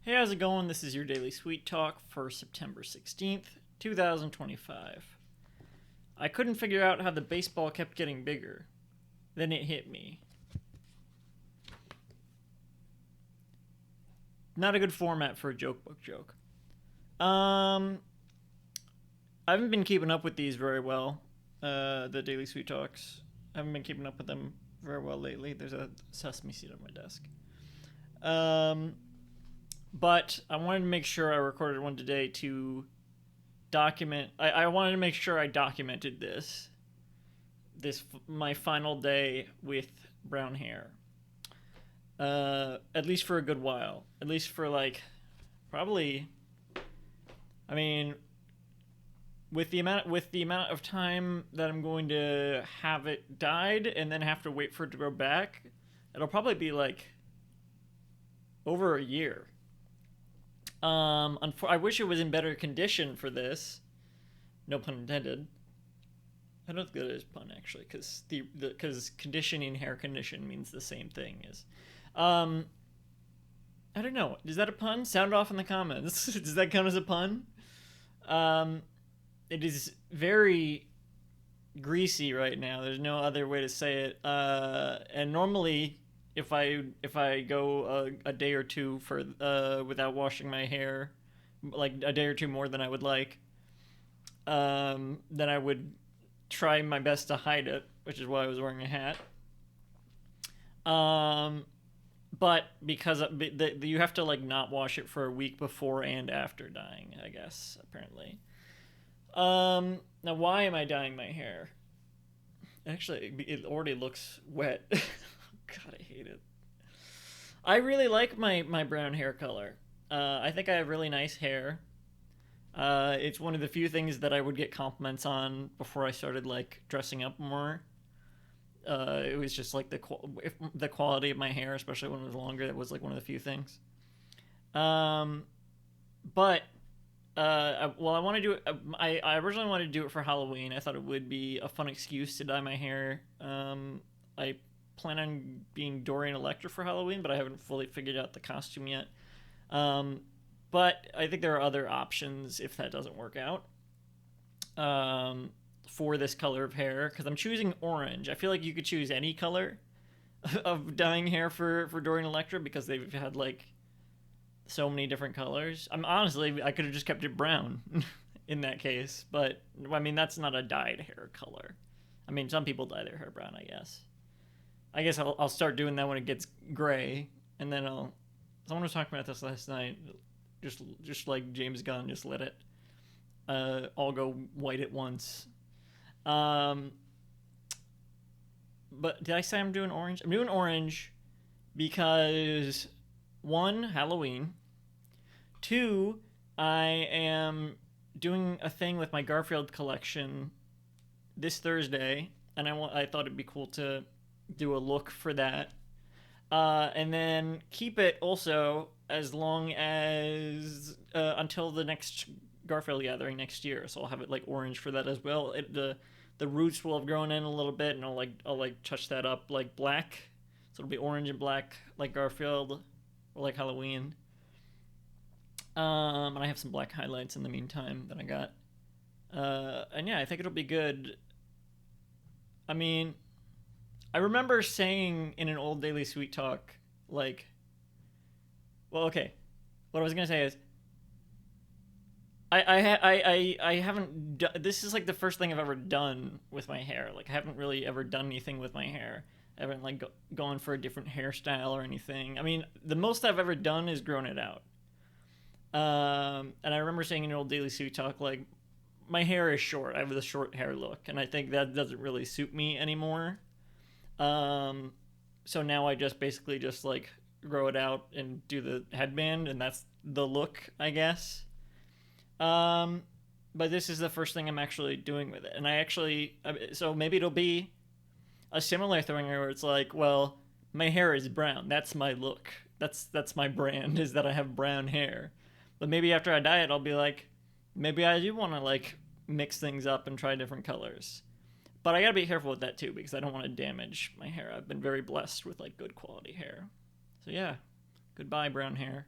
Hey, how's it going? This is your daily sweet talk for September 16th, 2025. I couldn't figure out how the baseball kept getting bigger. Then it hit me. Not a good format for a joke book joke. Um, I haven't been keeping up with these very well. The daily sweet talks. I haven't been keeping up with them very well lately. There's a sesame seed on my desk. Um, but I wanted to make sure I recorded one today to document. I wanted to make sure I documented this my final day with brown hair. At least for a good while. At least for like probably. I mean, with the amount of time that I'm going to have it dyed and then have to wait for it to grow back, it'll probably be like over a year. I wish it was in better condition for this. No pun intended. I don't think that is pun actually, because because conditioning hair condition means the same thing as. Um, I don't know. Is that a pun? Sound off in the comments. Does that count as a pun? Um, it is very greasy right now. There's no other way to say it. And normally, if I go a day or two for without washing my hair, like a day or two more than I would like, then I would try my best to hide it, which is why I was wearing a hat. Um, but because you have to like not wash it for a week before and after dyeing, I guess apparently. Now why am I dyeing my hair? Actually, it already looks wet. God, I hate it. I really like my brown hair color. I think I have really nice hair. It's one of the few things that I would get compliments on before I started like dressing up more. It was just like the quality of my hair, especially when it was longer. That was like one of the few things. Um, but well, I want to do it. I originally wanted to do it for Halloween. I thought it would be a fun excuse to dye my hair. I plan on being Dorian Electra for Halloween, but I haven't fully figured out the costume yet. Um, but I think there are other options if that doesn't work out. Um, for this color of hair, because I'm choosing orange. I feel like you could choose any color of dyeing hair for Dorian Electra because they've had like so many different colors. I'm honestly I could have just kept it brown in that case, but I mean that's not a dyed hair color. I mean some people dye their hair brown, I guess. I'll start doing that when it gets gray, and then I'll. Someone was talking about this last night. Just like James Gunn, just let it all go white at once. Um, but did I say I'm doing orange? I'm doing orange because one, Halloween. Two, I am doing a thing with my Garfield collection this Thursday, and I thought it'd be cool to do a look for that. And then keep it also as long as until the next Garfield gathering next year. So I'll have it like orange for that as well. The roots will have grown in a little bit, and I'll touch that up like black. So it'll be orange and black like Garfield or like Halloween. And I have some black highlights in the meantime that I got. And yeah, I think it'll be good. I mean, I remember saying in an old Daily Sweet Talk, like, well, okay, what I was gonna say is, I haven't. This is like the first thing I've ever done with my hair. Like, I haven't really ever done anything with my hair. I haven't like gone for a different hairstyle or anything. I mean, the most I've ever done is grown it out. And I remember saying in an old Daily Sweet Talk, like, my hair is short. I have the short hair look, and I think that doesn't really suit me anymore. Um, so now I just basically just like grow it out and do the headband, and that's the look, I guess. Um, but this is the first thing I'm actually doing with it, and so maybe it'll be a similar thing where it's like, well, my hair is brown. That's my look. That's my brand is that I have brown hair. But maybe after I dye it, I'll be like, maybe I do want to like mix things up and try different colors. But I gotta be careful with that too because I don't want to damage my hair. I've been very blessed with like good quality hair. So yeah, goodbye brown hair.